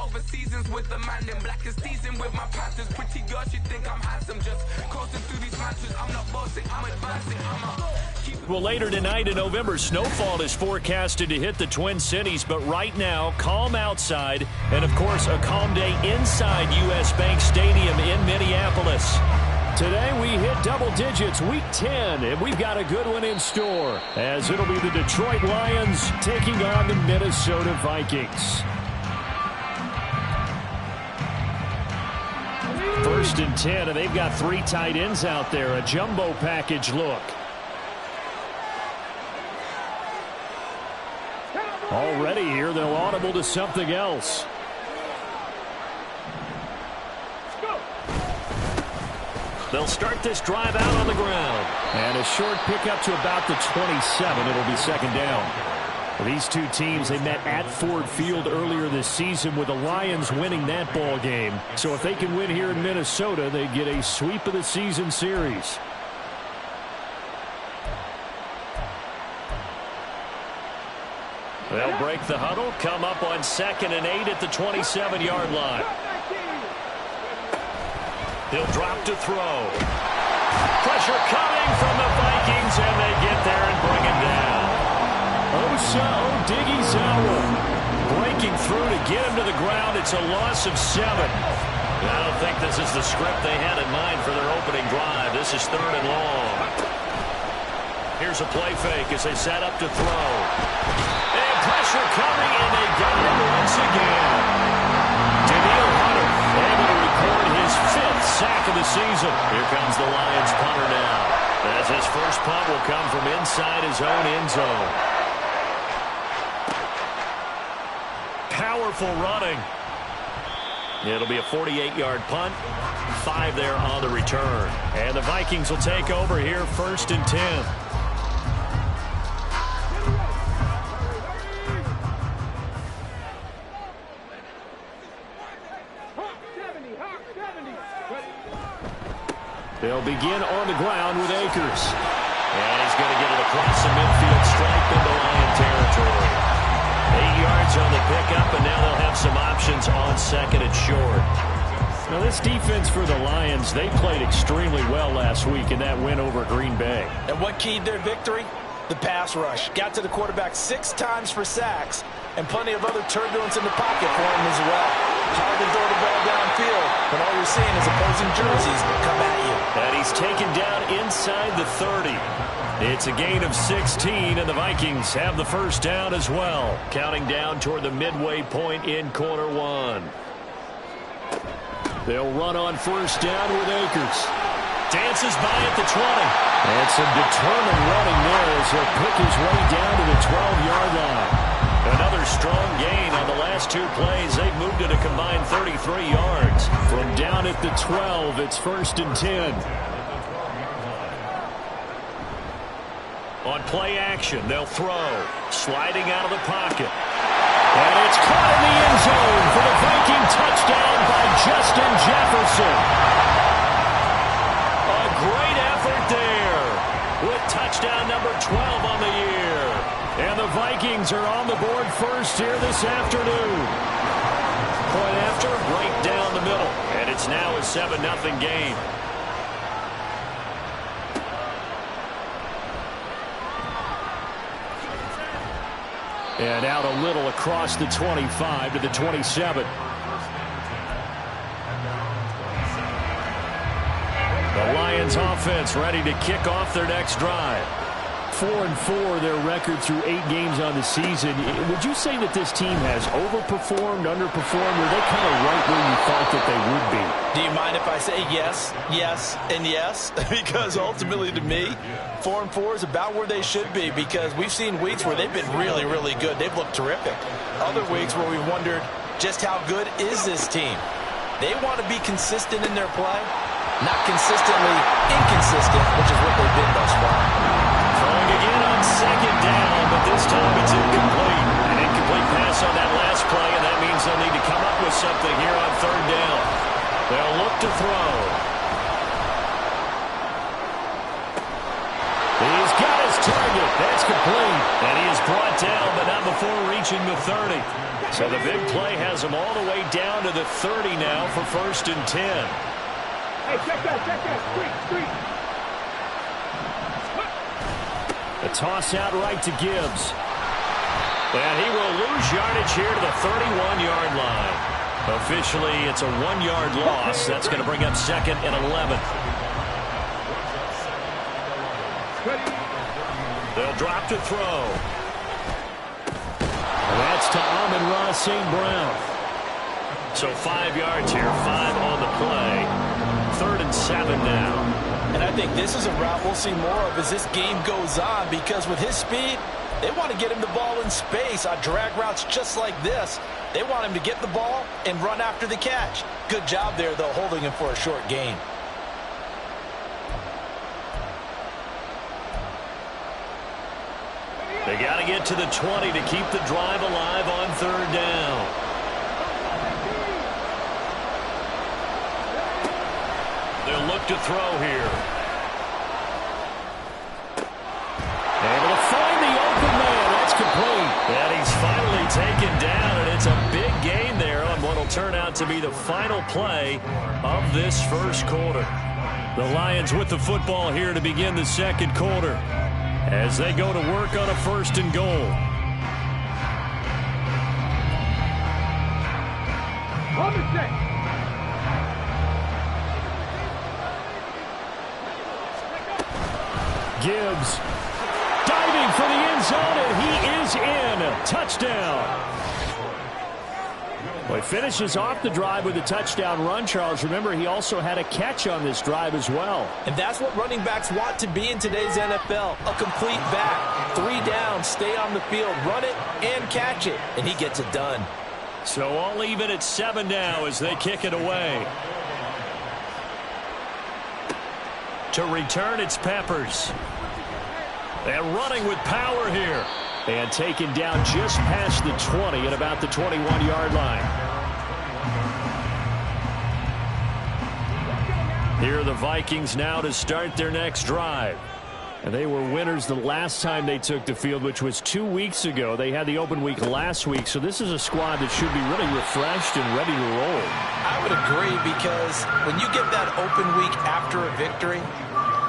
over seasons with the man in black is seasoned with my Panthers. Pretty girls, you think I'm handsome, just coasting through these matches. I'm not bossing, I'm advancing, Well, later tonight in November, snowfall is forecasted to hit the Twin Cities, but right now, calm outside, and of course, a calm day inside U.S. Bank Stadium in Minneapolis. Today, we hit double digits, week 10, and we've got a good one in store, as it'll be the Detroit Lions taking on the Minnesota Vikings. First and 10, and they've got 3 tight ends out there, a jumbo package look. Already here, they'll audible to something else. They'll start this drive out on the ground. And a short pickup to about the 27. It'll be second down. These two teams, they met at Ford Field earlier this season with the Lions winning that ball game. So if they can win here in Minnesota, they get a sweep of the season series. They'll break the huddle, come up on 2nd and 8 at the 27-yard line. He'll drop to throw. Pressure coming from the Vikings, and they get there and bring it down. Osa Odighizuwa breaking through to get him to the ground. It's a loss of 7. I don't think this is the script they had in mind for their opening drive. This is 3rd and long. Here's a play fake as they set up to throw. And pressure coming, and they got him once again. Daniil Hunter able to record his 5th sack of the season. Here comes the Lions punter now, as his first punt will come from inside his own end zone. Powerful running. It'll be a 48-yard punt. 5 there on the return. And the Vikings will take over here, 1st and 10. They'll begin on the ground with Akers. And he's going to get it across the midfield stripe into Lion territory. 8 yards on the pickup, and now they'll have some options on 2nd and short. Now this defense for the Lions, they played extremely well last week in that win over Green Bay. And what keyed their victory? The pass rush. Got to the quarterback 6 times for sacks, and plenty of other turbulence in the pocket for him as well. Hard to throw the ball downfield, but all you're seeing is opposing jerseys come at you. And he's taken down inside the 30. It's a gain of 16, and the Vikings have the first down as well. Counting down toward the midway point in quarter 1. They'll run on first down with Akers. Dances by at the 20. And some determined running there as he'll pick his way down to the 12-yard line. Another strong gain on the last 2 plays. They've moved it a combined 33 yards. From down at the 12, it's 1st and 10. On play action, they'll throw. Sliding out of the pocket. And it's caught in the end zone for the Viking touchdown by Justin Jefferson. A great effort there with touchdown number 12 on the year. And the Vikings are on the board first here this afternoon. Point after, right down the middle. And it's now a 7-0 game. And out a little across the 25 to the 27. The Lions offense ready to kick off their next drive. 4-4 their record through 8 games on the season. Would you say that this team has overperformed, underperformed, or are they kind of right where you thought that they would be? Do you mind if I say yes, yes, and yes? Because ultimately to me, 4-4 is about where they should be, because we've seen weeks where they've been really, really good. They've looked terrific. Other weeks where we've wondered just how good is this team. They want to be consistent in their play, not consistently inconsistent, which is what they've been thus far. Throwing again on second down, but this time it's incomplete. An incomplete pass on that last play, and that means they'll need to come up with something here on third down. They'll look to throw. He's got his target. That's complete. complete. And he is brought down, but not before reaching the 30. So the big play has him all the way down to the 30 now for 1st and 10. Hey, check that. Street. A toss out right to Gibbs. And he will lose yardage here to the 31-yard line. Officially, it's a 1-yard loss. That's going to bring up 2nd and 11. They'll drop to throw. And that's to Amon-Ra St. Brown. So 5 yards here, 5 on the play. 3rd and 7 now. And I think this is a route we'll see more of as this game goes on, because with his speed, they want to get him the ball in space on drag routes just like this. They want him to get the ball and run after the catch. Good job there, though, holding him for a short gain. They got to get to the 20 to keep the drive alive on 3rd down. They'll look to throw here. Able to find the open man. That's complete. And he's finally taken down, and it's a big gain there on what will turn out to be the final play of this first quarter. The Lions with the football here to begin the second quarter as they go to work on a 1st and goal. Gibbs diving for the end zone, and he is in. Touchdown. Well, he finishes off the drive with a touchdown run, Charles. Remember, he also had a catch on this drive as well. And that's what running backs want to be in today's NFL. A complete back. 3 down, stay on the field, run it, and catch it. And he gets it done. So all even at 7 now as they kick it away. To return, it's Peppers. And running with power here. And taken down just past the 20 at about the 21-yard line. Here are the Vikings now to start their next drive. And they were winners the last time they took the field, which was 2 weeks ago. They had the open week last week, so this is a squad that should be really refreshed and ready to roll. I would agree, because when you get that open week after a victory,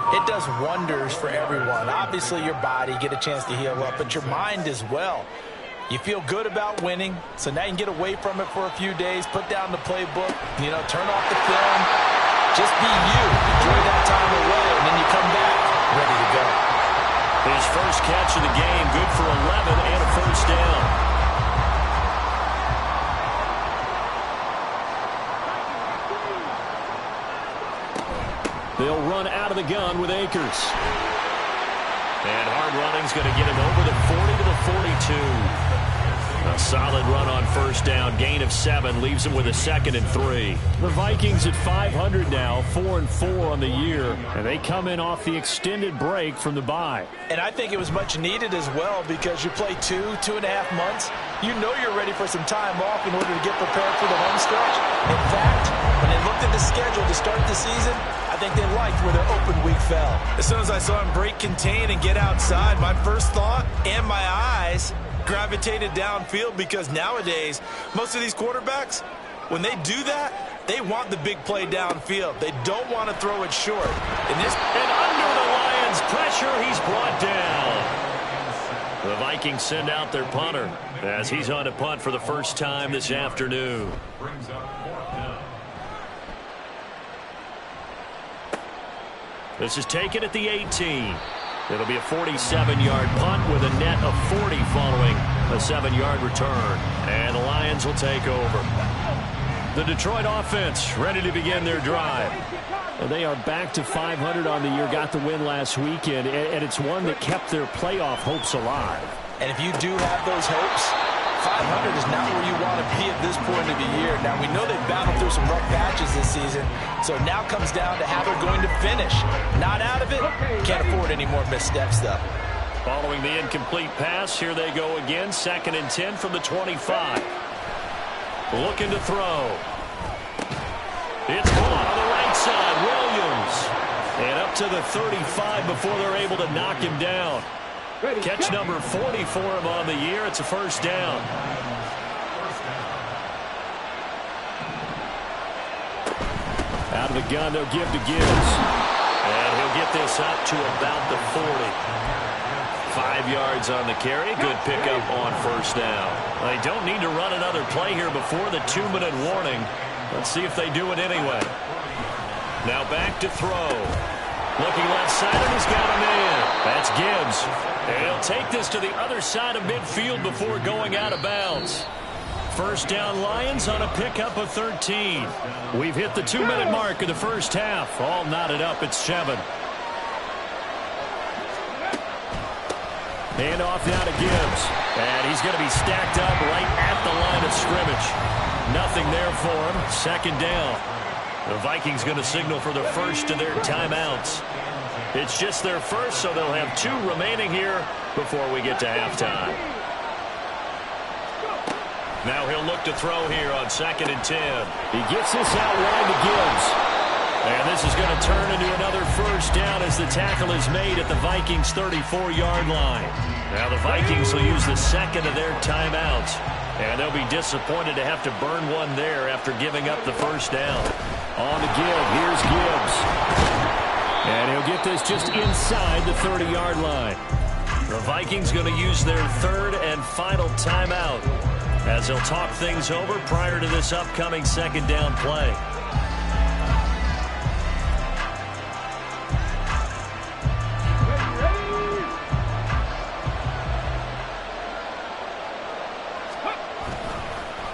it does wonders for everyone. Obviously, your body, get a chance to heal up, but your mind as well. You feel good about winning, so now you can get away from it for a few days, put down the playbook, turn off the film, just be you. Enjoy that time away, and then you come back ready to go. His first catch of the game, good for 11 and a 1st down. They'll run out of the gun with Akers. And hard running's going to get him over the 40 to the 42. A solid run on 1st down. Gain of 7 leaves him with a 2nd and 3. The Vikings at 500 now, 4-4 on the year. And they come in off the extended break from the bye. And I think it was much needed as well, because you play 2.5 months. You know you're ready for some time off in order to get prepared for the home stretch. In fact, when they looked at the schedule to start the season, I think they liked where their open week fell. As soon as I saw him break contain and get outside, my first thought and my eyes gravitated downfield, because nowadays, most of these quarterbacks, when they do that, they want the big play downfield. They don't want to throw it short. And under the Lions' pressure, he's brought down. The Vikings send out their punter as he's on to punt for the first time this afternoon. This is taken at the 18. It'll be a 47-yard punt with a net of 40 following a 7-yard return. And the Lions will take over. The Detroit offense ready to begin their drive. And they are back to 500 on the year, got the win last weekend, and it's one that kept their playoff hopes alive. And if you do have those hopes, 500 is not where you want to be at this point of the year. Now, we know they've battled through some rough patches this season, so it now comes down to how they're going to finish. Not out of it, can't afford any more missteps, though. Following the incomplete pass, here they go again, 2nd and 10 from the 25. Looking to throw. It's caught on the right side, Williams. And up to the 35 before they're able to knock him down. Catch number 40 for him on the year. It's a first down. Out of the gun, they'll give to Gibbs. And he'll get this up to about the 40. 5 yards on the carry. Good pickup on first down. They don't need to run another play here before the 2-minute warning. Let's see if they do it anyway. Now back to throw. Looking left side, and he's got him in. That's Gibbs. And he'll take this to the other side of midfield before going out of bounds. First down Lions on a pickup of 13. We've hit the 2-minute mark of the first half. All knotted up at 7. Hand off now to Gibbs. And he's going to be stacked up right at the line of scrimmage. Nothing there for him. Second down. The Vikings going to signal for the first of their timeouts. It's just their first, so they'll have 2 remaining here before we get to halftime. Now he'll look to throw here on 2nd and 10. He gets this out wide to Gibbs. And this is going to turn into another first down as the tackle is made at the Vikings' 34-yard line. Now the Vikings will use the second of their timeouts. And they'll be disappointed to have to burn one there after giving up the first down. On the give, here's Gibbs. And he'll get this just inside the 30-yard line. The Vikings going to use their 3rd and final timeout as they'll talk things over prior to this upcoming second down play.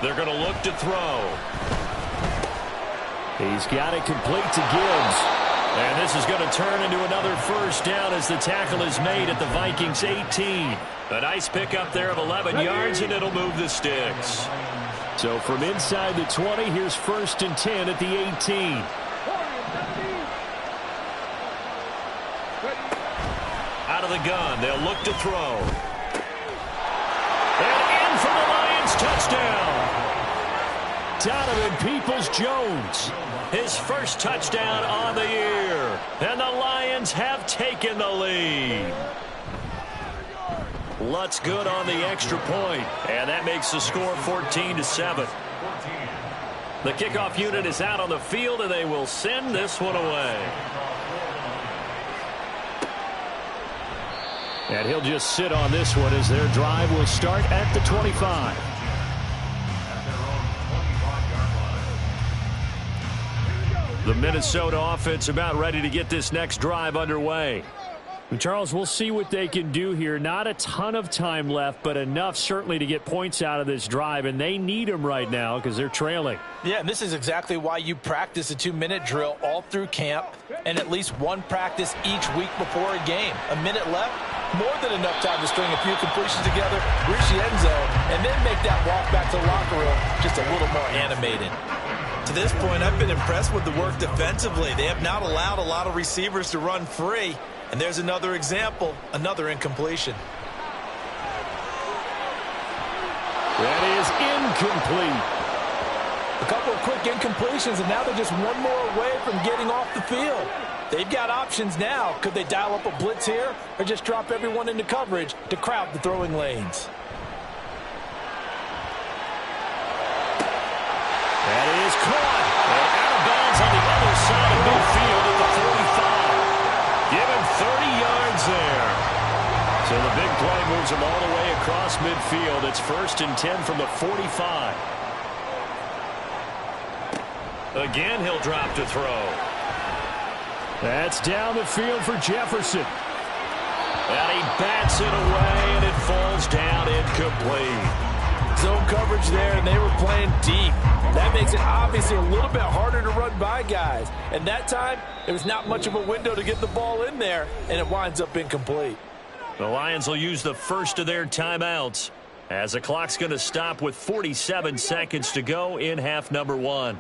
They're going to look to throw. He's got it complete to Gibbs. And this is going to turn into another first down as the tackle is made at the Vikings' 18. A nice pickup there of 11 yards, and it'll move the sticks. So from inside the 20, here's 1st and 10 at the 18. Out of the gun, they'll look to throw. And in for the Lions, touchdown. Donovan Peoples-Jones, his first touchdown on the year. And the Lions have taken the lead. Lutz good on the extra point, and that makes the score 14-7. The kickoff unit is out on the field, and they will send this one away. And he'll just sit on this one as their drive will start at the 25. The Minnesota offense about ready to get this next drive underway. And Charles, we'll see what they can do here. Not a ton of time left, but enough certainly to get points out of this drive, and they need them right now because they're trailing. Yeah, and this is exactly why you practice a 2-minute drill all through camp and at least one practice each week before a game. A minute left, more than enough time to string a few completions together, reach the end zone, and then make that walk back to the locker room just a little more animated. To this point, I've been impressed with the work defensively. They have not allowed a lot of receivers to run free. And there's another example, another incompletion. That is incomplete. A couple of quick incompletions, and now they're just one more away from getting off the field. They've got options now. Could they dial up a blitz here or just drop everyone into coverage to crowd the throwing lanes? That is caught. And out of bounds on the other side of midfield at the 45. Give him 30 yards there. So the big play moves him all the way across midfield. It's 1st and 10 from the 45. Again, he'll drop to throw. That's down the field for Jefferson. And he bats it away, and it falls down incomplete. Zone coverage there, and they were playing deep. That makes it obviously a little bit harder to run by guys. And that time, there was not much of a window to get the ball in there, and it winds up incomplete. The Lions will use the first of their timeouts as the clock's going to stop with 47 seconds to go in half number 1.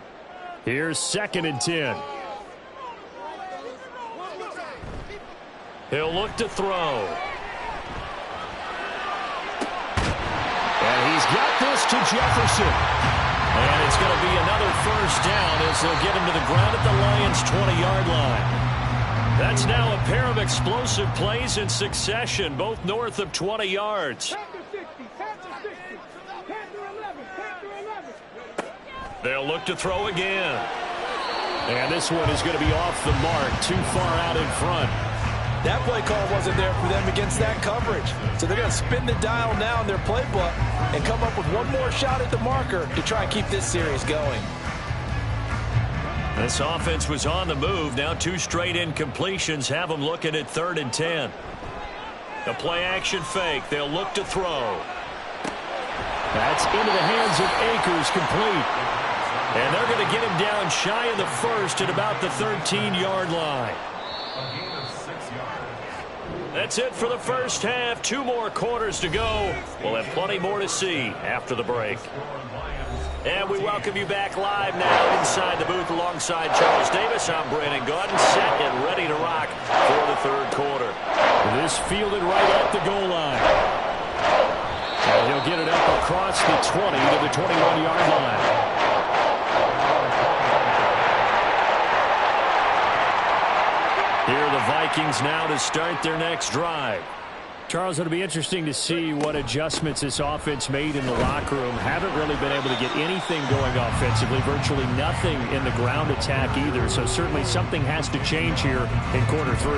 Here's 2nd and 10. He'll look to throw. And he's got this to Jefferson. And it's going to be another first down as they'll get him to the ground at the Lions' 20-yard line. That's now a pair of explosive plays in succession, both north of 20 yards. They'll look to throw again. And this one is going to be off the mark, too far out in front. That play call wasn't there for them against that coverage. So they're going to spin the dial now in their playbook and come up with one more shot at the marker to try and keep this series going. This offense was on the move. Now 2 straight incompletions have them looking at 3rd and 10. The play-action fake. They'll look to throw. That's into the hands of Akers, complete. And they're going to get him down shy of the first at about the 13-yard line. That's it for the first half. 2 more quarters to go. We'll have plenty more to see after the break. And we welcome you back live now inside the booth alongside Charles Davis. I'm Brandon Gaudin, set and ready to rock for the 3rd quarter. This fielded right at the goal line. And he'll get it up across the 20 to the 21-yard line. Here are the Vikings now to start their next drive. Charles, it'll be interesting to see what adjustments this offense made in the locker room. Haven't really been able to get anything going offensively, virtually nothing in the ground attack either. So certainly something has to change here in quarter 3.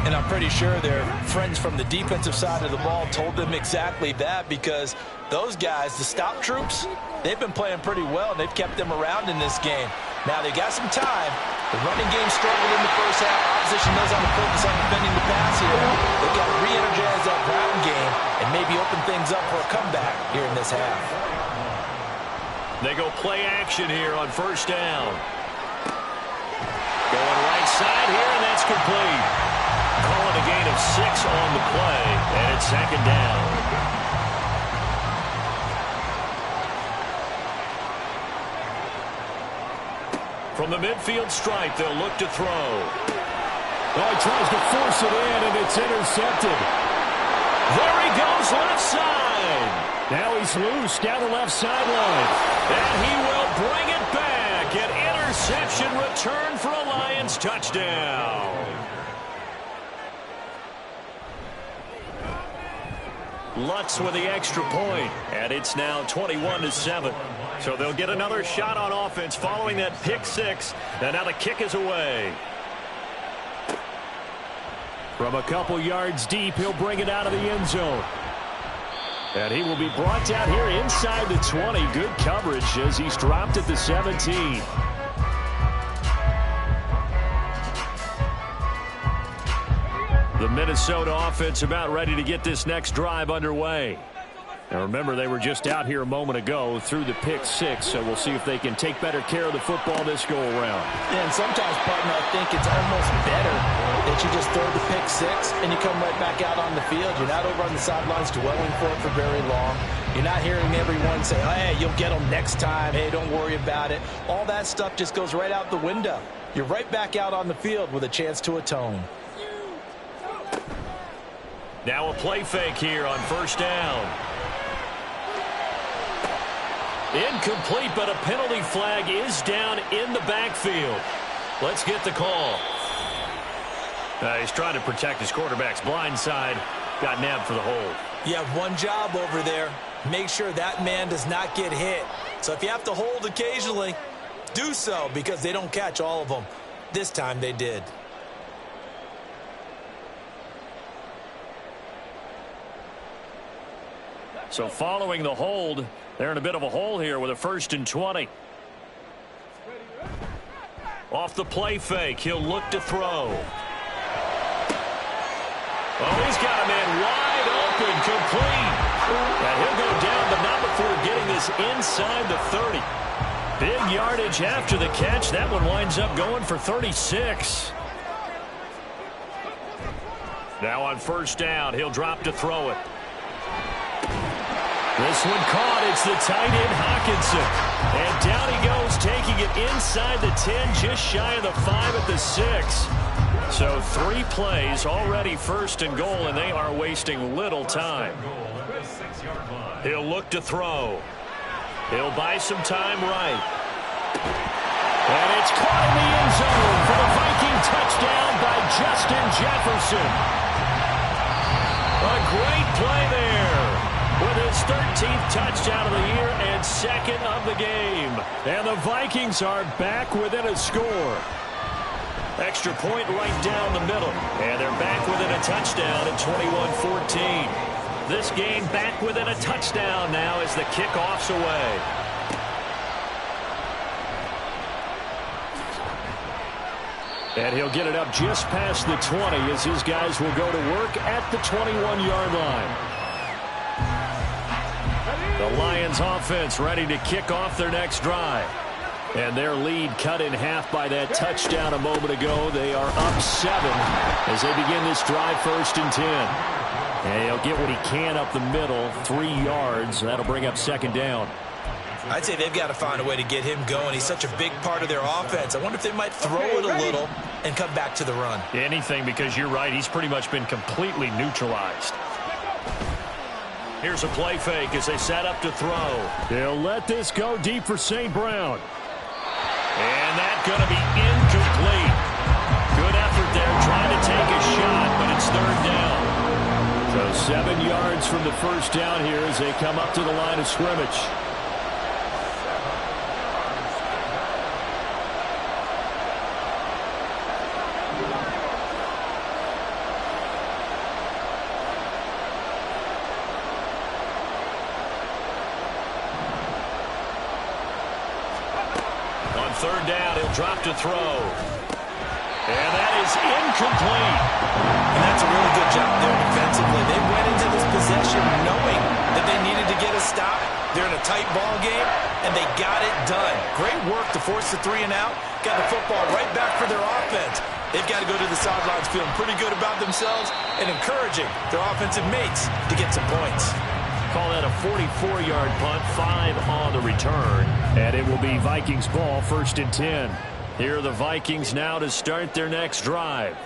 And I'm pretty sure their friends from the defensive side of the ball told them exactly that, because those guys, the stop troops, they've been playing pretty well, and they've kept them around in this game. Now they got some time. The running game struggled in the first half. Opposition knows how to focus on defending the pass here. They've got to re-energize that ground game and maybe open things up for a comeback here in this half. They go play action here on 1st down. Going right side here, and that's complete. Calling a gain of 6 on the play, and it's 2nd down. From the midfield stripe, they'll look to throw. Oh, he tries to force it in, and it's intercepted. There he goes, left side. Now he's loose down the left sideline. And he will bring it back. An interception return for a Lions touchdown. Lutz with the extra point, and it's now 21-7. So they'll get another shot on offense following that pick 6, and now the kick is away. From a couple yards deep, he'll bring it out of the end zone. And he will be brought down here inside the 20. Good coverage as he's dropped at the 17. The Minnesota offense about ready to get this next drive underway. Now remember, they were just out here a moment ago through the pick 6, so we'll see if they can take better care of the football this go-around. Yeah, and sometimes, partner, I think it's almost better that you just throw the pick 6 and you come right back out on the field. You're not over on the sidelines dwelling for it for very long. You're not hearing everyone say, oh, hey, you'll get them next time. Hey, don't worry about it. All that stuff just goes right out the window. You're right back out on the field with a chance to atone. Now a play fake here on 1st down. Incomplete, but a penalty flag is down in the backfield. Let's get the call. He's trying to protect his quarterback's blind side. Got nabbed for the hold. You have one job over there. Make sure that man does not get hit. So if you have to hold occasionally, do so, because they don't catch all of them. This time they did. So following the hold, they're in a bit of a hole here with a 1st and 20. Off the play fake, he'll look to throw. Oh, he's got a man wide open, complete. And he'll go down, but not before getting this inside the 30. Big yardage after the catch. That one winds up going for 36. Now on 1st down, he'll drop to throw it. This one caught. It's the tight end, Hawkinson. And down he goes, taking it inside the 10, just shy of the 5 at the 6. So 3 plays, already 1st and goal, and they are wasting little time. He'll look to throw. He'll buy some time right. And it's caught in the end zone for the Viking touchdown by Justin Jefferson. A great play there with his 13th touchdown of the year and second of the game. And the Vikings are back within a score. Extra point right down the middle. And they're back within a touchdown at 21-14. This game back within a touchdown now as the kickoff's away. And he'll get it up just past the 20 as his guys will go to work at the 21-yard line. The Lions offense ready to kick off their next drive. And their lead cut in half by that touchdown a moment ago. They are up 7 as they begin this drive 1st and 10. And he'll get what he can up the middle, 3 yards. That'll bring up 2nd down. I'd say they've got to find a way to get him going. He's such a big part of their offense. I wonder if they might throw it a little and come back to the run. Anything, because you're right. He's pretty much been completely neutralized. Here's a play fake as they set up to throw. They'll let this go deep for St. Brown. And that's going to be incomplete. Good effort there trying to take a shot, but it's 3rd down. So 7 yards from the 1st down here as they come up to the line of scrimmage. On 3rd down, he'll drop to throw. And that is incomplete. And that's a really good job there defensively. They went into this possession knowing that they needed to get a stop. They're in a tight ball game, and they got it done. Great work to force the 3 and out. Got the football right back for their offense. They've got to go to the sidelines feeling pretty good about themselves and encouraging their offensive mates to get some points. Call that a 44-yard punt, 5 on the return. And it will be Vikings ball, 1st and 10. Here are the Vikings now to start their next drive.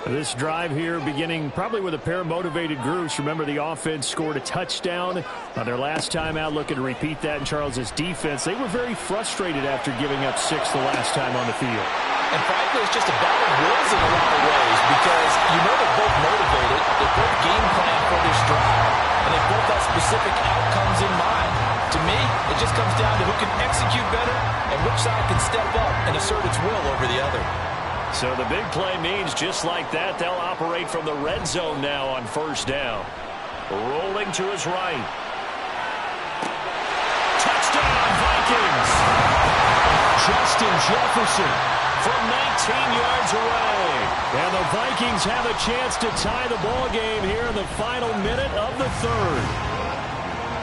This drive here beginning probably with a pair of motivated groups. Remember, the offense scored a touchdown on their last time out. Looking to repeat that in Charles's defense. They were very frustrated after giving up 6 the last time on the field. And frankly, it's just a battle of wills in a lot of ways because you know they're both motivated. They both game plan for this drive. And they both have specific outcomes in mind. To me, it just comes down to who can execute better and which side can step up and assert its will over the other. So the big play means just like that, they'll operate from the red zone now on 1st down. Rolling to his right. Touchdown, Vikings! Justin Jefferson from 19 yards away. And the Vikings have a chance to tie the ball game here in the final minute of the 3rd.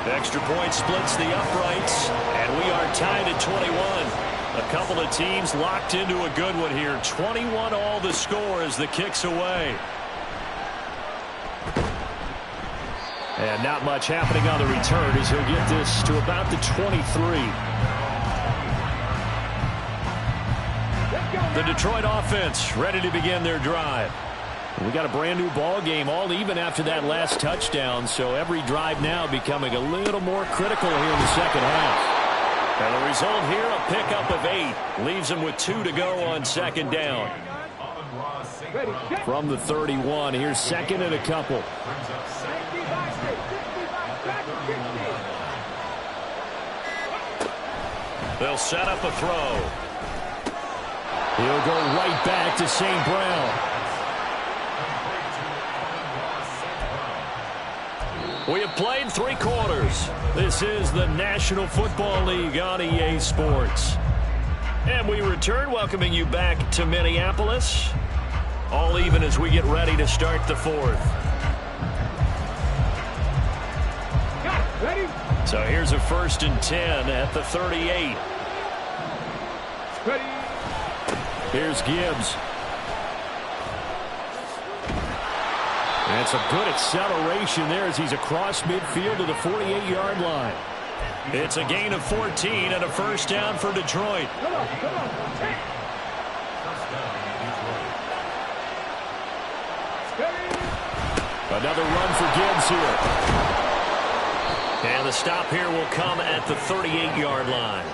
Extra point splits the uprights, and we are tied at 21. A couple of teams locked into a good one here. 21 all the score as the kick's away. And not much happening on the return as he'll get this to about the 23. The Detroit offense ready to begin their drive. We got a brand new ball game, all even after that last touchdown, so every drive now becoming a little more critical here in the 2nd half. And the result here, a pickup of 8, leaves them with 2 to go on 2nd down. From the 31, here's 2nd and a couple. They'll set up a throw. He'll go right back to St. Brown. We have played 3 quarters. This is the National Football League on EA Sports. And we return, welcoming you back to Minneapolis. All even as we get ready to start the 4th. Ready? So here's a 1st and 10 at the 38. Ready? Here's Gibbs. And some good acceleration there as he's across midfield to the 48-yard line. It's a gain of 14 and a 1st down for Detroit. Come on. Another run for Gibbs here. And the stop here will come at the 38-yard line.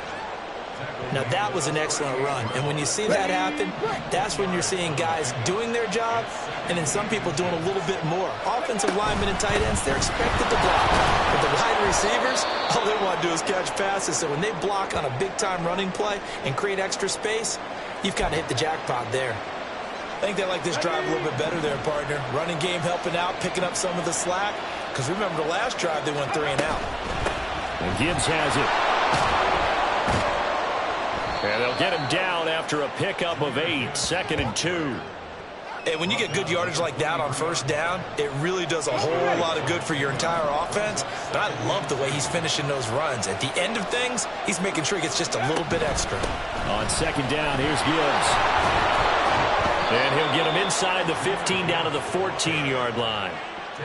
Now, that was an excellent run. And when you see that happen, that's when you're seeing guys doing their job and then some people doing a little bit more. Offensive linemen and tight ends, they're expected to block. But the wide receivers, all they want to do is catch passes. So when they block on a big-time running play and create extra space, you've kind of hit the jackpot there. I think they like this drive a little bit better there, partner. Running game helping out, picking up some of the slack. Because remember, the last drive, they went 3 and out. And Gibbs has it. And they'll get him down after a pickup of 8, 2nd and 2. And when you get good yardage like that on first down, it really does a whole lot of good for your entire offense. But I love the way he's finishing those runs. At the end of things, he's making sure he gets just a little bit extra. On 2nd down, here's Gibbs. And he'll get him inside the 15 down to the 14-yard line.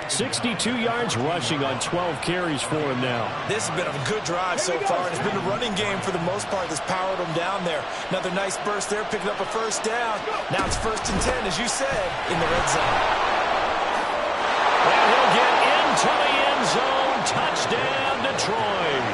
62 yards rushing on 12 carries for him now. This has been a good drive so far. It's been the running game for the most part that's powered him down there. Another nice burst there, picking up a first down. Now it's 1st and 10, as you said, in the red zone. And he'll get into the end zone. Touchdown, Detroit.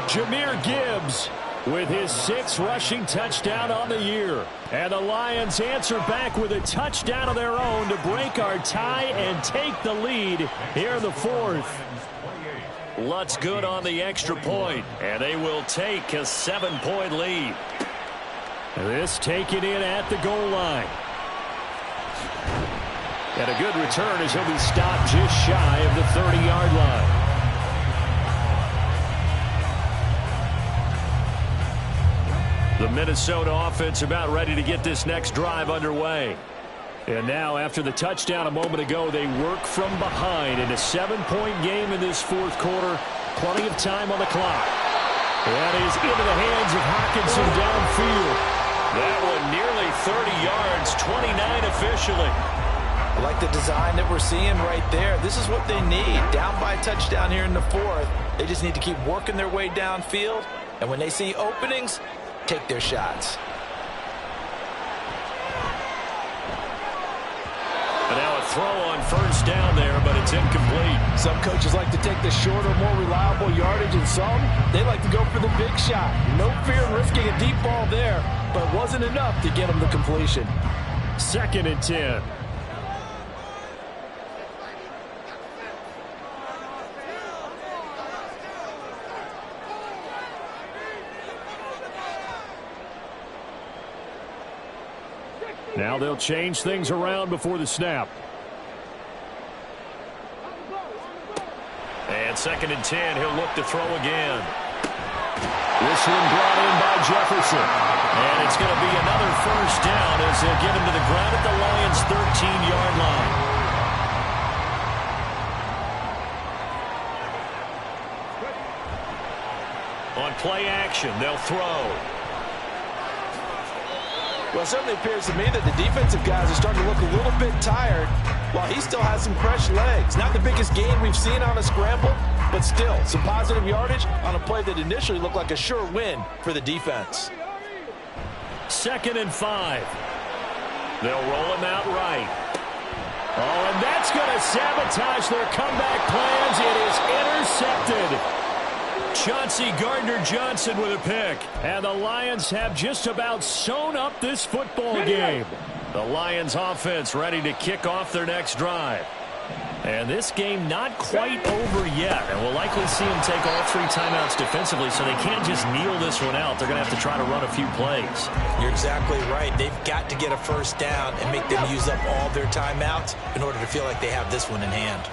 Jahmyr Gibbs with his 6th rushing touchdown on the year. And the Lions answer back with a touchdown of their own to break our tie and take the lead here in the 4th. Lutz good on the extra point, and they will take a 7-point lead. This taken in at the goal line. And a good return as he'll be stopped just shy of the 30-yard line. The Minnesota offense about ready to get this next drive underway. And now, after the touchdown a moment ago, they work from behind in a 7-point game in this 4th quarter. Plenty of time on the clock. That is into the hands of Hockenson downfield. That one nearly 30 yards, 29 officially. I like the design that we're seeing right there. This is what they need. Down by a touchdown here in the 4th. They just need to keep working their way downfield. And when they see openings, take their shots. And now a throw on first down there, but it's incomplete. Some coaches like to take the shorter, more reliable yardage, and some, they like to go for the big shot. No fear in risking a deep ball there, but it wasn't enough to get them the completion. 2nd and 10. Now they'll change things around before the snap. And 2nd and 10, he'll look to throw again. This one brought in by Jefferson. And it's going to be another first down as they'll get him to the ground at the Lions' 13-yard line. On play action, they'll throw. Well, it certainly appears to me that the defensive guys are starting to look a little bit tired while he still has some fresh legs. Not the biggest gain we've seen on a scramble, but still some positive yardage on a play that initially looked like a sure win for the defense. 2nd and 5. They'll roll him out right. Oh, and that's going to sabotage their comeback plans. It is intercepted. Chauncey Gardner-Johnson with a pick. And the Lions have just about sewn up this football game. The Lions offense ready to kick off their next drive. And this game not quite over yet. And we'll likely see them take all 3 timeouts defensively, so they can't just kneel this one out. They're going to have to try to run a few plays. You're exactly right. They've got to get a first down and make them use up all their timeouts in order to feel like they have this one in hand.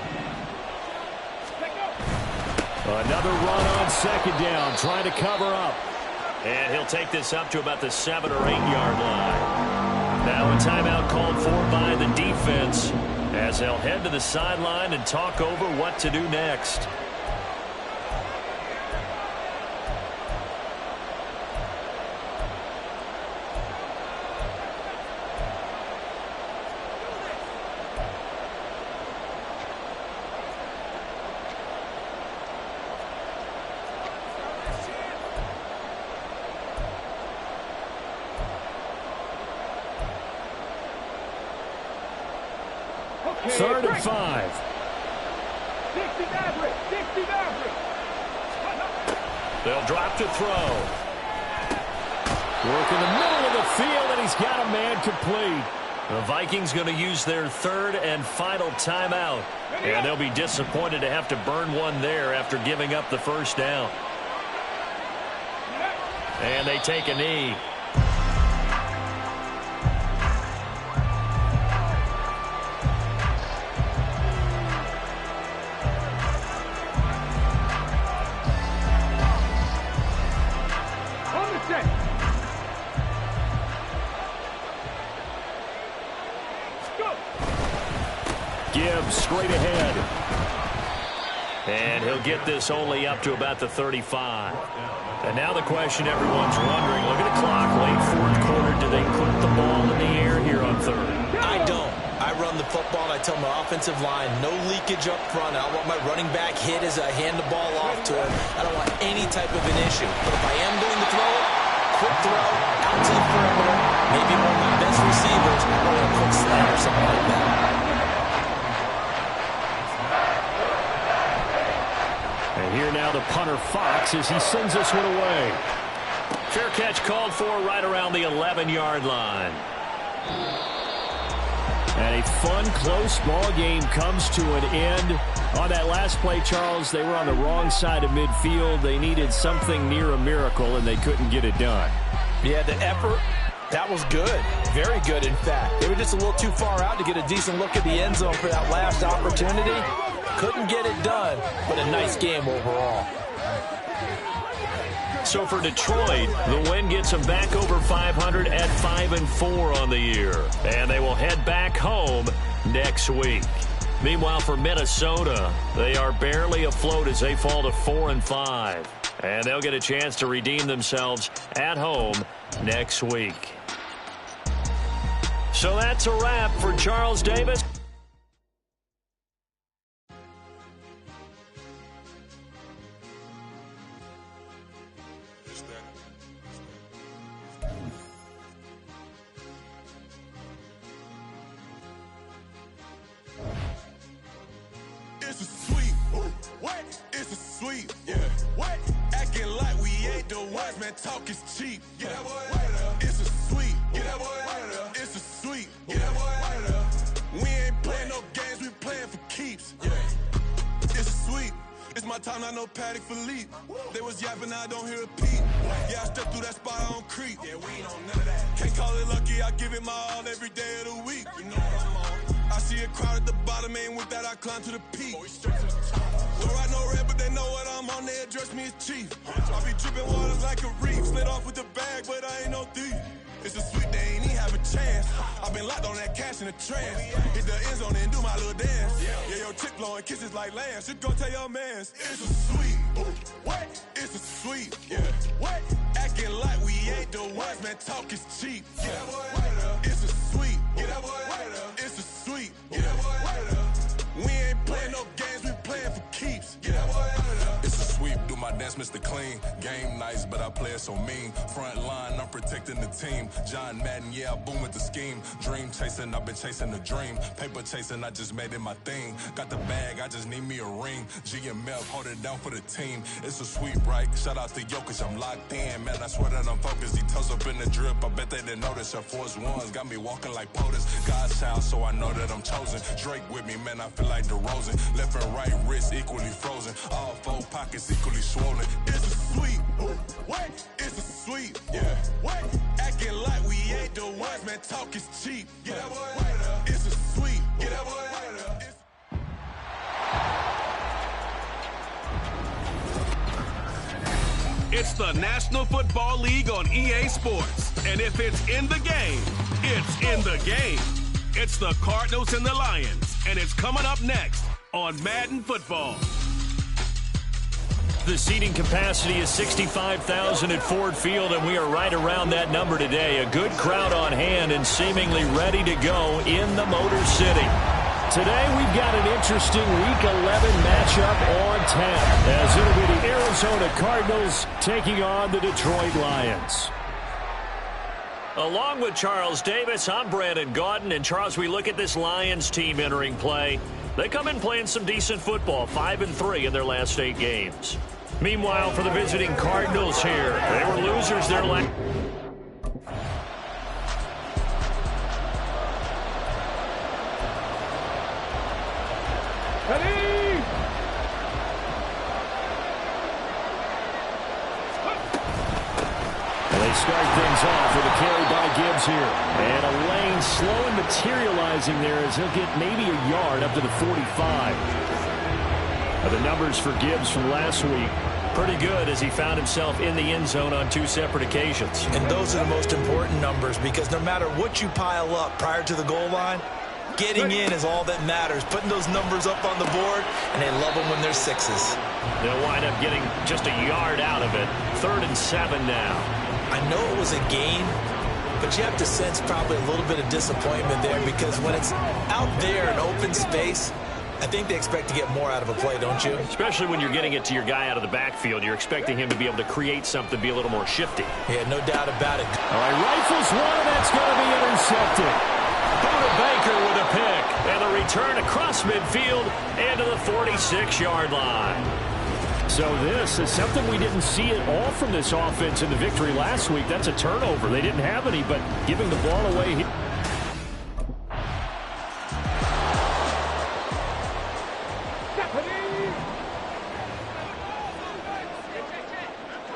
Another run on 2nd down, trying to cover up. And he'll take this up to about the 7 or 8 yard line. Now a timeout called for by the defense as they'll head to the sideline and talk over what to do next. Third and 5. 60 Maverick. They'll drop to throw. Working the middle of the field, and he's got a man complete. The Vikings going to use their third and final timeout. And they'll be disappointed to have to burn one there after giving up the first down. And they take a knee. Gibbs straight ahead. And he'll get this only up to about the 35. And now the question everyone's wondering, look at the clock, late fourth quarter. Do they put the ball in the air here on third? I don't. I run the football, and I tell my offensive line, no leakage up front. I don't want my running back hit as I hand the ball off to him. I don't want any type of an issue. But if I am going to throw it, quick throw, out to the perimeter, maybe one of my best receivers, or a quick slant or something like that. And here now the punter Fox as he sends this one away. Fair catch called for right around the 11-yard line. And a fun, close ball game comes to an end. On that last play, Charles, they were on the wrong side of midfield. They needed something near a miracle, and they couldn't get it done. Yeah, the effort, that was good. Very good, in fact. They were just a little too far out to get a decent look at the end zone for that last opportunity. Couldn't get it done, but a nice game overall. So for Detroit, the win gets them back over 500 at 5-4 on the year. And they will head back home next week. Meanwhile, for Minnesota, they are barely afloat as they fall to 4-5. And they'll get a chance to redeem themselves at home next week. So that's a wrap for Charles Davis. It's a sweet, what? It's a sweet, yeah. What? Acting like we ain't the ones, man. Talk is cheap. Get that boy. It's a sweet, get that boy. It's a sweet, get that boy. We ain't playing no games, we playing for keeps. Yeah. It's a sweet. It's my time, not no Paddock Philippe. They was yapping, I don't hear a peep. Yeah, I step through that spot, I don't creep. Yeah, we ain't on none of that. Can't call it lucky, I give it my all every day of the week. You know what I'm on. I see a crowd at the bottom, ain't with that, I climb to the peak. Don't ride no red, but they know what I'm on, they address me as chief. I be dripping water like a reef, slid off with the bag, but I ain't no thief. It's a sweet, they ain't even have a chance. I been locked on that cash in a trance. Hit the end zone and do my little dance. Yeah, your chick blowing kisses like lambs. Should go tell your mans. It's a sweet, what? It's a sweet, yeah. What? Acting like we ain't the ones, man. Talk is cheap. Yeah, it's a sweet, get that boy. It's a sweet, get that boy. We ain't playing no games, we playing for keeps. Get that boy. It's a sweep, do my dance, Mr. Clean. Game nice, but I play it so mean. Front line, I'm protecting the team. John Madden, yeah, I boom with the scheme. Dream chasing, I've been chasing the dream. Paper chasing, I just made it my thing. Got the bag, I just need me a ring. GMF, hold it down for the team. It's a sweep, right? Shout out to Jokic, I'm locked in. Man, I swear that I'm focused. He toes up in the drip, I bet they didn't notice. Your force ones got me walking like POTUS. God's child, so I know that I'm chosen. Drake with me, man, I feel like DeRozan. Left and right wrist equally frozen. All four pockets equally swollen. It's a sweet, what? It's a sweet, yeah. What? Acting like we ain't the ones, man. Talk is cheap. Get that boy. It's a sweet, get that boy. It's the National Football League on EA Sports. And if it's in the game, it's in the game. It's the Cardinals and the Lions. And it's coming up next on Madden Football. The seating capacity is 65,000 at Ford Field, and we are right around that number today. A good crowd on hand and seemingly ready to go in the Motor City. Today we've got an interesting Week 11 matchup on tap, as it'll be the Arizona Cardinals taking on the Detroit Lions. Along with Charles Davis, I'm Brandon Gaudin. And Charles, we look at this Lions team entering play. They come in playing some decent football, 5-3 in their last 8 games. Meanwhile, for the visiting Cardinals here, they were losers their last. Ready? They start things off with a carry by Gibbs here. And a lane slow and materializing there as he'll get maybe a yard up to the 45. The numbers for Gibbs from last week, pretty good as he found himself in the end zone on 2 separate occasions. And those are the most important numbers because no matter what you pile up prior to the goal line, getting in is all that matters. Putting those numbers up on the board, and they love them when they're 6s. They'll wind up getting just a yard out of it. 3rd and 7 now. I know it was a gain, but you have to sense probably a little bit of disappointment there because when it's out there in open space, I think they expect to get more out of a play, don't you? Especially when you're getting it to your guy out of the backfield. You're expecting him to be able to create something, be a little more shifty. Yeah, no doubt about it. All right, rifles one, and that's going to be intercepted. Buda Baker with a pick, and the return across midfield and to the 46-yard line. So this is something we didn't see at all from this offense in the victory last week. That's a turnover. They didn't have any, but giving the ball away here.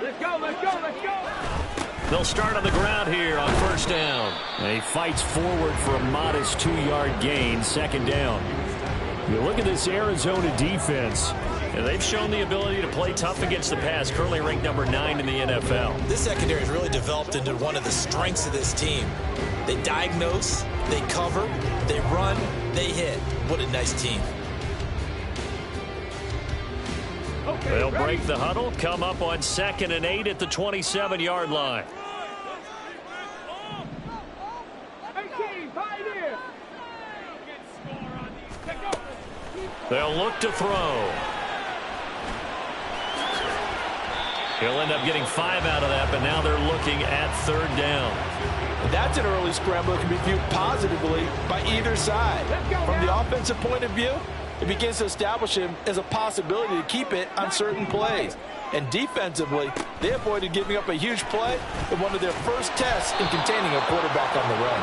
Let's go. They'll start on the ground here on 1st down. And he fights forward for a modest 2-yard gain, 2nd down. You look at this Arizona defense, and they've shown the ability to play tough against the pass, currently ranked number 9 in the NFL. This secondary has really developed into one of the strengths of this team. They diagnose, they cover, they run, they hit. What a nice team. They'll break the huddle, come up on 2nd and 8 at the 27-yard line. They'll look to throw. He'll end up getting 5 out of that, but now they're looking at 3rd down. That's an early scramble that can be viewed positively by either side. From the offensive point of view, it begins to establish him as a possibility to keep it on certain plays. And defensively, they avoided giving up a huge play in one of their first tests in containing a quarterback on the run.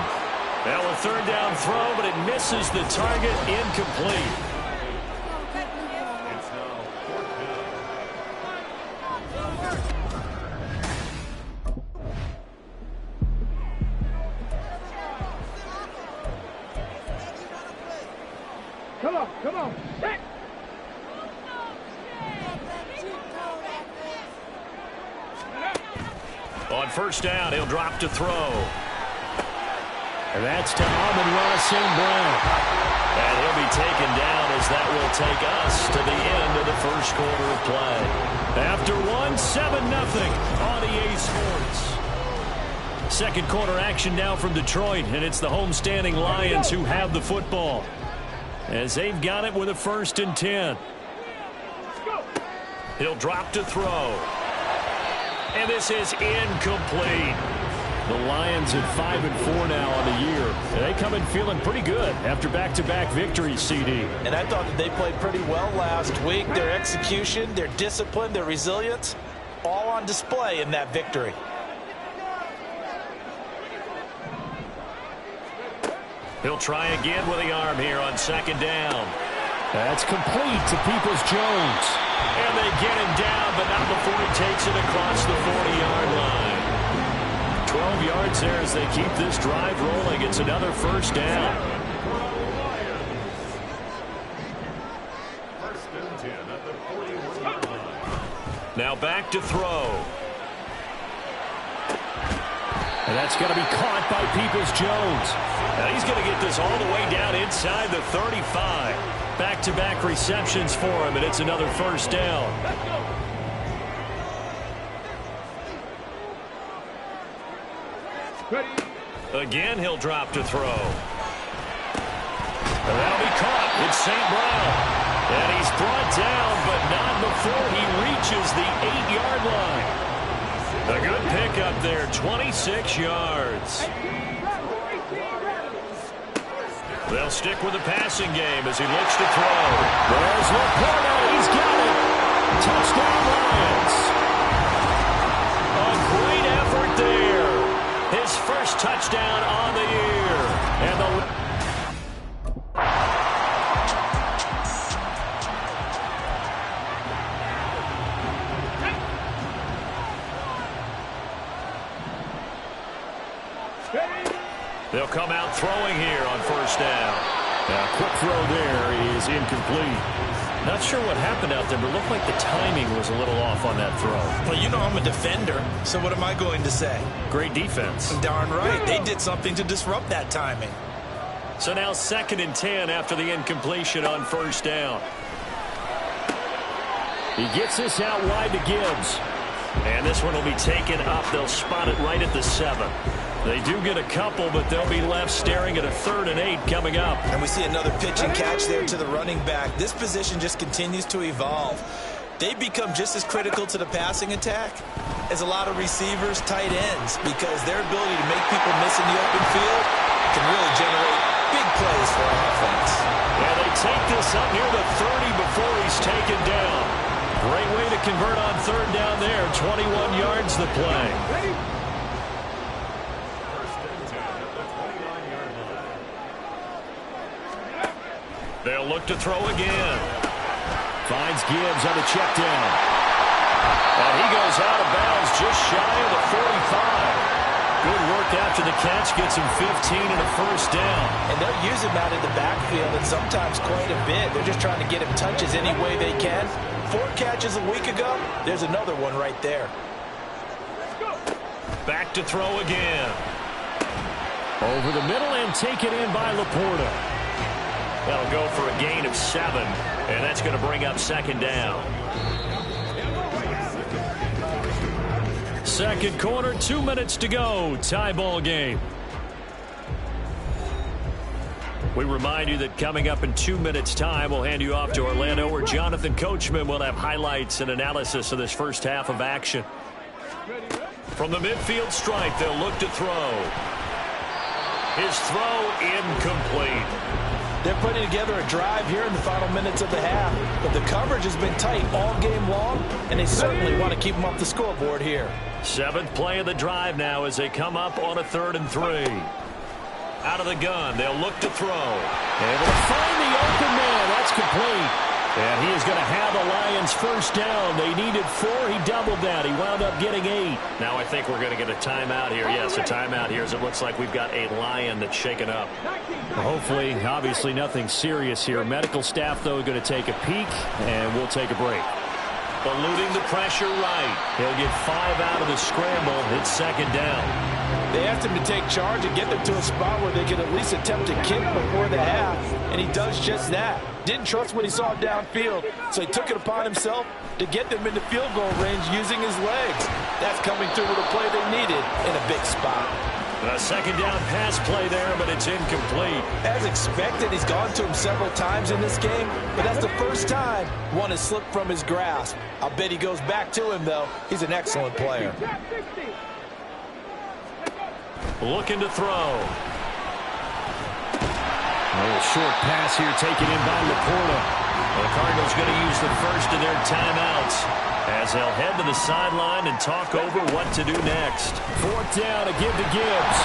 Now a 3rd down throw, but it misses the target, incomplete. Come on. Hey. On 1st down, he'll drop to throw. And that's to Amon-Ra St. Brown. And he'll be taken down as that will take us to the end of the 1st quarter of play. After 7-0 on EA Sports. 2nd quarter action now from Detroit, and it's the homestanding Lions who have the football, as they've got it with a 1st and 10. He'll drop to throw. And this is incomplete. The Lions at 5-4 now on the year. They come in feeling pretty good after back-to-back victories, CD. And I thought that they played pretty well last week. Their execution, their discipline, their resilience, all on display in that victory. He'll try again with the arm here on 2nd down. That's complete to Peoples-Jones. And they get him down, but not before he takes it across the 40-yard line. 12 yards there as they keep this drive rolling. It's another 1st down. Now back to throw. And that's going to be caught by Peoples-Jones. Now he's going to get this all the way down inside the 35. Back-to-back receptions for him, and it's another 1st down. Again, he'll drop to throw. And that'll be caught. It's St. Brown. And he's brought down, but not before he reaches the 8-yard line. A good pickup there, 26 yards. They'll stick with the passing game as he looks to throw. There's Laporta. He's got it. Touchdown, Lions. A great effort there. His first touchdown on the year. And they'll come out throwing here on first down. A quick throw there is incomplete. Not sure what happened out there, but it looked like the timing was a little off on that throw. Well, you know I'm a defender, so what am I going to say? Great defense. Darn right. They did something to disrupt that timing. So now 2nd and 10 after the incompletion on first down. He gets this out wide to Gibbs. And this one will be taken up. They'll spot it right at the 7. They do get a couple, but they'll be left staring at a 3rd and 8 coming up. And we see another pitch and catch there to the running back. This position just continues to evolve. They become just as critical to the passing attack as a lot of receivers, tight ends, because their ability to make people miss in the open field can really generate big plays for our offense. Yeah, they take this up near the 30 before he's taken down. Great way to convert on 3rd down there. 21 yards the play. They'll look to throw again. Finds Gibbs on the check down. And he goes out of bounds just shy of the 45. Good work after the catch. Gets him 15 and a first down. And they'll use him out in the backfield and sometimes quite a bit. They're just trying to get him touches any way they can. 4 catches a week ago. There's another one right there. Back to throw again. Over the middle and taken in by Laporta. That'll go for a gain of 7, and that's going to bring up 2nd down. 2nd quarter, 2 minutes to go. Tie ball game. We remind you that coming up in 2 minutes' time, we'll hand you off to Orlando, where Jonathan Coachman will have highlights and analysis of this first half of action. From the midfield stripe, they'll look to throw. His throw incomplete. They're putting together a drive here in the final minutes of the half, but the coverage has been tight all game long, and they certainly want to keep them off the scoreboard here. 7th play of the drive now as they come up on a 3rd and 3. Out of the gun, they'll look to throw. Able to find the open man. That's complete. And he is going to have the Lions first down. They needed 4. He doubled that. He wound up getting 8. Now I think we're going to get a timeout here. Yes, a timeout here as it looks like we've got a Lion that's shaken up. Hopefully, obviously nothing serious here. Medical staff, though, going to take a peek, and we'll take a break. Eluding the pressure right. He'll get 5 out of the scramble. It's 2nd down. They asked him to take charge and get them to a spot where they could at least attempt to kick before the half, and he does just that. Didn't trust what he saw downfield, so he took it upon himself to get them into field goal range using his legs. That's coming through with a play they needed in a big spot. A 2nd down pass play there, but it's incomplete. As expected, he's gone to him several times in this game, but that's the first time one has slipped from his grasp. I'll bet he goes back to him, though. He's an excellent player. Looking to throw. A little short pass here taken in by Laporta. The Cardinals going to use the first of their timeouts as they'll head to the sideline and talk over what to do next. 4th down to give to Gibbs.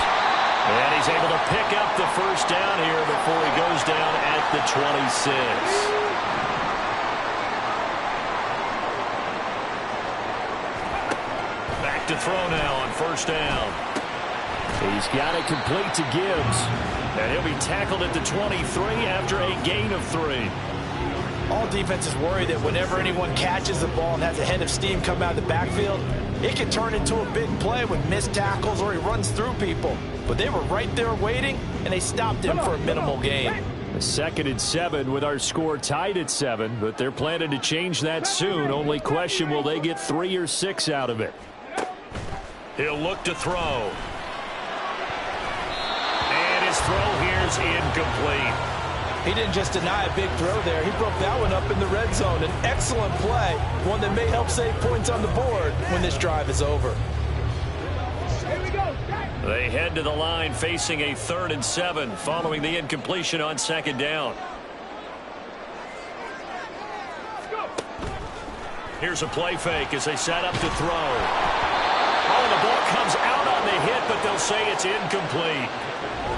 And he's able to pick up the first down here before he goes down at the 26. Back to throw now on first down. He's got it complete to Gibbs. And he'll be tackled at the 23 after a gain of 3. All defenses worry that whenever anyone catches the ball and has a head of steam come out of the backfield, it can turn into a big play with missed tackles or he runs through people. But they were right there waiting, and they stopped him for a minimal gain. 2nd and 7 with our score tied at 7, but they're planning to change that soon. Only question, will they get 3 or 6 out of it? He'll look to throw. And his throw here's incomplete. He didn't just deny a big throw there. He broke that one up in the red zone. An excellent play, one that may help save points on the board when this drive is over. They head to the line facing a 3rd and 7 following the incompletion on 2nd down. Here's a play fake as they set up to throw. Oh, the ball comes out on the hit, but they'll say it's incomplete.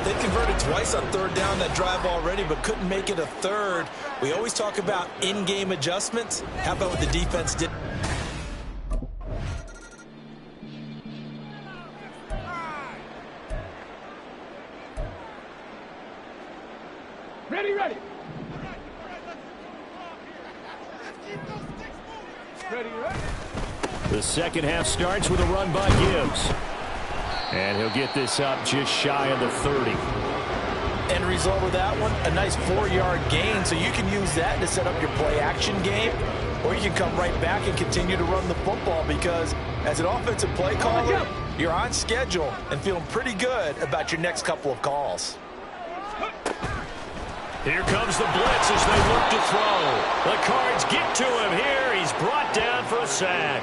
They converted twice on third down that drive already, but couldn't make it a third. We always talk about in-game adjustments. How about what the defense did? Ready, ready. Ready, ready. The second half starts with a run by Gibbs. And he'll get this up just shy of the 30. End result of that one, a nice 4-yard gain, so you can use that to set up your play-action game, or you can come right back and continue to run the football because as an offensive play caller, you're on schedule and feeling pretty good about your next couple of calls. Here comes the blitz as they look to throw. The Cards get to him here. He's brought down for a sack.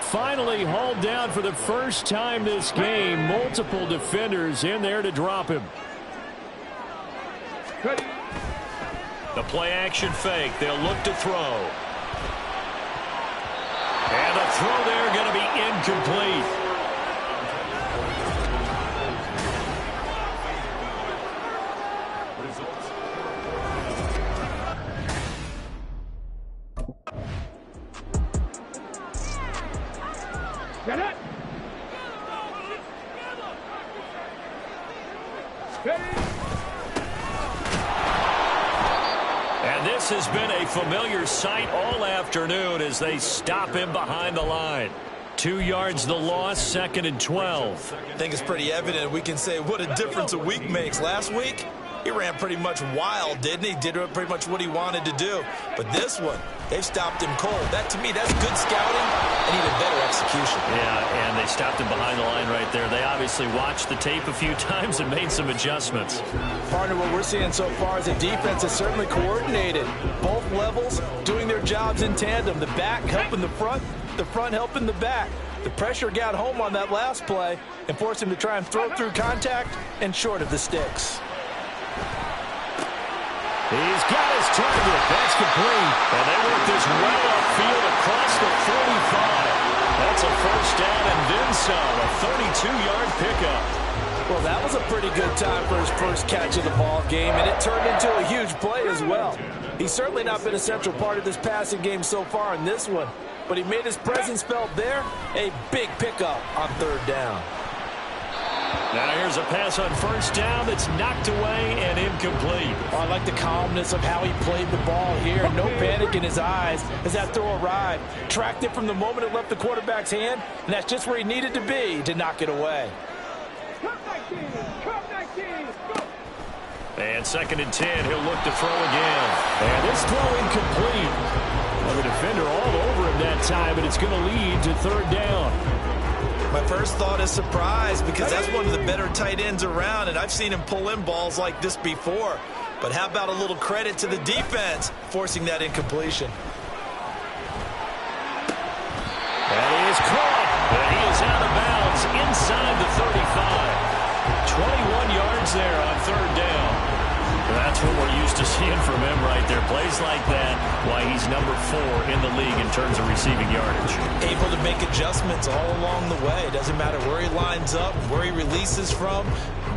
Finally hauled down for the first time this game. Multiple defenders in there to drop him. Ready. The play action fake. They'll look to throw. And the throw there going to be incomplete. Get it. Ready. And this has been a familiar sight all afternoon as they stop him behind the line. 2 yards the loss, 2nd and 12. I think it's pretty evident. We can say what a difference a week makes. Last week, he ran pretty much wild, didn't he? Did pretty much what he wanted to do. But this one, they've stopped him cold. That, to me, that's good scouting and even better execution. Yeah, and they stopped him behind the line right there. They obviously watched the tape a few times and made some adjustments. Partner, what we're seeing so far is the defense is certainly coordinated. Both levels doing their jobs in tandem. The back helping the front helping the back. The pressure got home on that last play and forced him to try and throw through contact and short of the sticks. He's got his target. That's complete. And they work this well upfield across the 45. That's a first down and then some. A 32-yard pickup. Well, that was a pretty good time for his first catch of the ball game, and it turned into a huge play as well. He's certainly not been a central part of this passing game so far in this one, but he made his presence felt there. A big pickup on third down. Now here's a pass on first down that's knocked away and incomplete. Oh, I like the calmness of how he played the ball here. No panic in his eyes as that throw arrived. Tracked it from the moment it left the quarterback's hand, and that's just where he needed to be to knock it away. And 2nd and 10, he'll look to throw again. And this throw incomplete. Well, the defender all over him that time, but it's going to lead to third down. My first thought is surprise because that's one of the better tight ends around, and I've seen him pull in balls like this before. But how about a little credit to the defense forcing that incompletion? And he is caught, but he is out of bounds inside the 35. 21 yards there on third down. That's what we're used to seeing from him right there. Plays like that, why he's number 4 in the league in terms of receiving yardage. Able to make adjustments all along the way. Doesn't matter where he lines up, where he releases from.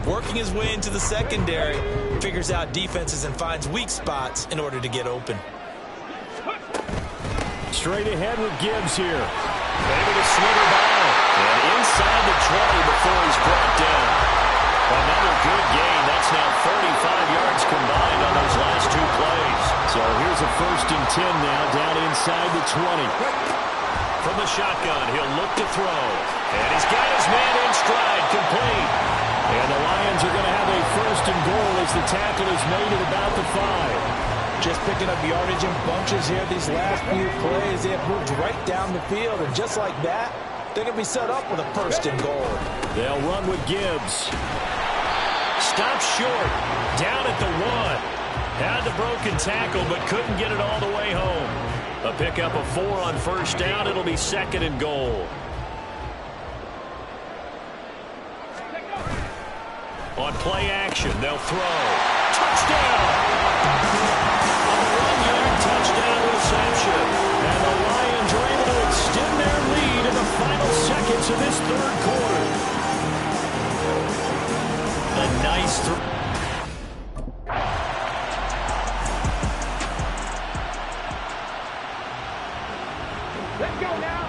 Working his way into the secondary, figures out defenses and finds weak spots in order to get open. Straight ahead with Gibbs here. Able to slither by. And inside the 20 before he's brought down. Another good gain. That's now 35 yards combined on those last 2 plays. So here's a 1st and 10 now down inside the 20. From the shotgun, he'll look to throw. And he's got his man in stride, complete. And the Lions are going to have a 1st and goal as the tackle is made at about the 5. Just picking up yardage in bunches here these last few plays. They have moved right down the field, and just like that, they're going to be set up with a 1st and goal. They'll run with Gibbs. Stopped short, down at the 1. Had the broken tackle, but couldn't get it all the way home. A pickup of 4 on first down. It'll be 2nd and goal. On play action, they'll throw. Touchdown! A 1-yard touchdown reception. And the Lions are able to extend their lead in the final seconds of this 3rd quarter. a nice throw. Let's go now.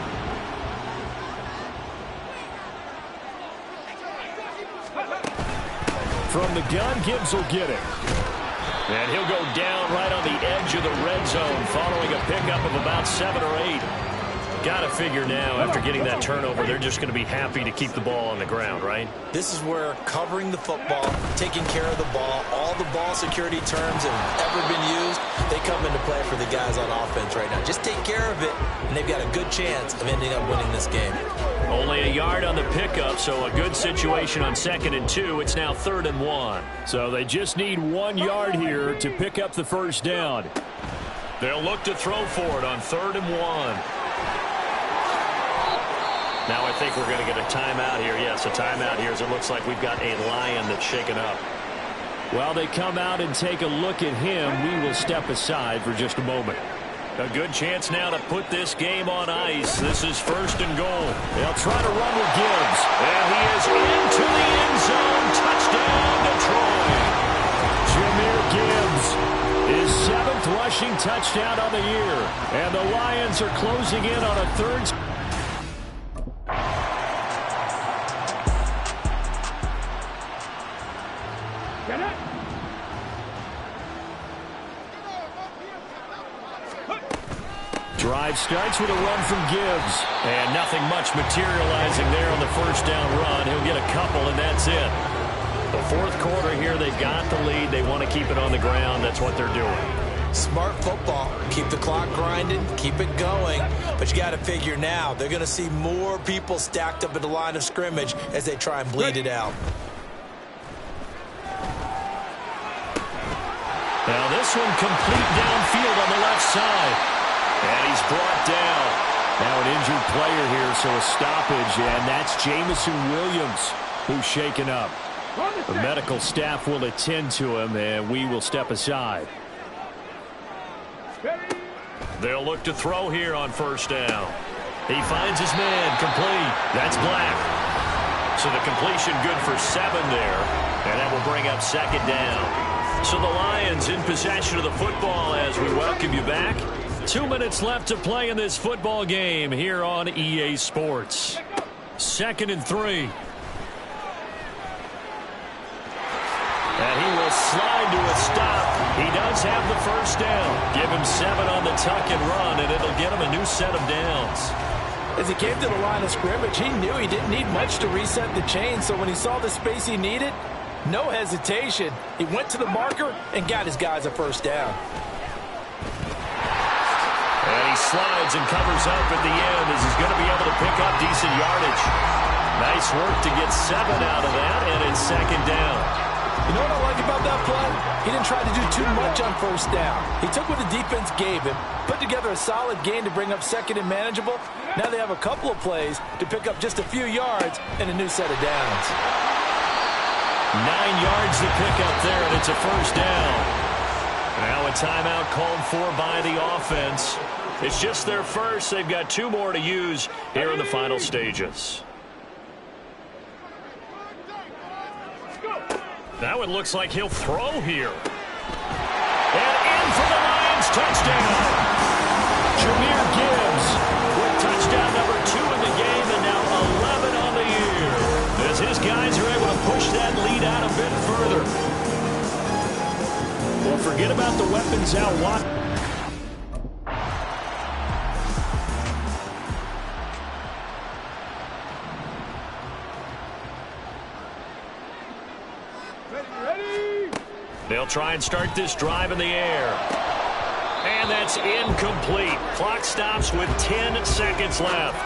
From the gun, Gibbs will get it. And he'll go down right on the edge of the red zone following a pickup of about 7 or 8. Got to figure now, after getting that turnover, they're just going to be happy to keep the ball on the ground, right? This is where covering the football, taking care of the ball, all the ball security terms that have ever been used, they come into play for the guys on offense right now. Just take care of it, and they've got a good chance of ending up winning this game. Only a yard on the pickup, so a good situation on 2nd and 2. It's now 3rd and 1. So they just need 1 yard here to pick up the first down. They'll look to throw for it on 3rd and 1. Now I think we're going to get a timeout here. Yes, a timeout here as it looks like we've got a Lion that's shaken up. While they come out and take a look at him, we will step aside for just a moment. A good chance now to put this game on ice. This is 1st and goal. They'll try to run with Gibbs. And he is into the end zone. Touchdown, Detroit. Jahmyr Gibbs, his 7th rushing touchdown on the year. And the Lions are closing in on a 3rd. Get it. Drive starts with a run from Gibbs. And nothing much materializing there on the first down run. He'll get a couple, and that's it. The 4th quarter here, they've got the lead. They want to keep it on the ground. That's what they're doing. Smart football. Keep the clock grinding. Keep it going. But you got to figure now, they're going to see more people stacked up at the line of scrimmage as they try and bleed it out. Now this one complete downfield on the left side. And he's brought down. Now an injured player here, so a stoppage. And that's Jameson Williams who's shaken up. The medical staff will attend to him, and we will step aside. They'll look to throw here on 1st down. He finds his man, complete. That's Black. So the completion good for 7 there, and that will bring up 2nd down. So the Lions in possession of the football as we welcome you back. 2 minutes left to play in this football game here on EA Sports. 2nd and 3. And he will slide to a stop. He does have the first down. Give him 7 on the tuck and run, and it'll get him a new set of downs. As he came to the line of scrimmage, he knew he didn't need much to reset the chain, so when he saw the space he needed, no hesitation. He went to the marker and got his guys a first down. And he slides and covers up at the end as he's going to be able to pick up decent yardage. Nice work to get 7 out of that, and it's 2nd down. You know what I like about that play? He didn't try to do too much on 1st down. He took what the defense gave him, put together a solid gain to bring up 2nd and manageable. Now they have a couple of plays to pick up just a few yards and a new set of downs. 9 yards to pick up there, and it's a first down. Now a timeout called for by the offense. It's just their first. They've got 2 more to use here in the final stages. Now it looks like he'll throw here. And in for the Lions, touchdown. Jahmyr Gibbs with touchdown number 2 in the game, and now 11 on the year. As his guys are able to push that lead out a bit further. Well, forget about the weapons out wide. They'll try and start this drive in the air. And that's incomplete. Clock stops with 10 seconds left.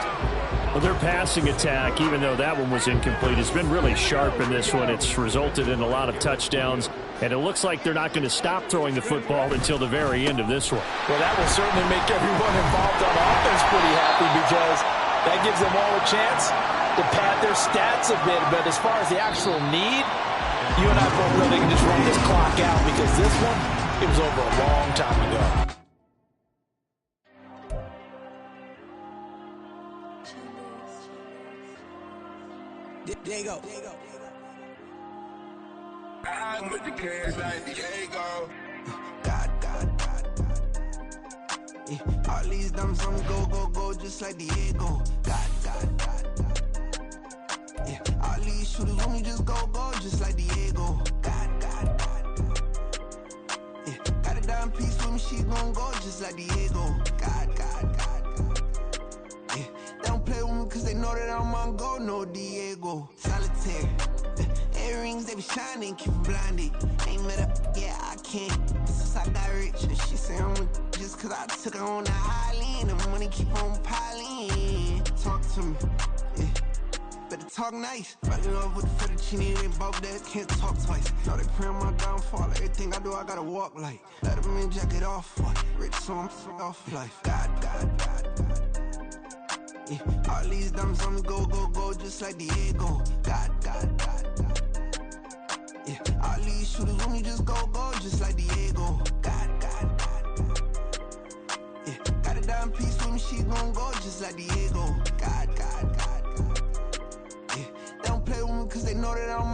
Well, their passing attack, even though that one was incomplete, has been really sharp in this one. It's resulted in a lot of touchdowns, and it looks like they're not going to stop throwing the football until the very end of this one. Well, that will certainly make everyone involved on offense pretty happy because that gives them all a chance to pad their stats a bit. But as far as the actual need, you and I both know they can just run this clock out because this one, it was over a long time ago. There you go. I'm with the kids like Diego. God. Yeah, all these dumb songs go, just like Diego. God. Yeah, all these shooters want me just go, just like Diego. God. Yeah, got a dime piece with me, she gon' go just like Diego. God. Yeah, they don't play with me cause they know that I'm on go, no Diego. Solitaire. Earrings, they be shining, keep blinded. Ain't met up, yeah, I can't. Since I got rich, and she say I'm just cause I took her on the island. The money keep on piling. Talk to me, yeah. Better talk nice. Fall in love with the fettuccine, they both that can't talk twice. Know they pray on my downfall. Everything I do, I gotta walk like. Let them in, jacket off. Rich, so I'm off life. God. Yeah, all these dumb songs go, just like Diego. God. Yeah, all these shooters want me just go, just like Diego. God. Yeah, got a dime piece with me, she gon' go just like Diego. God. Yeah, they don't play with me cause they know that I'm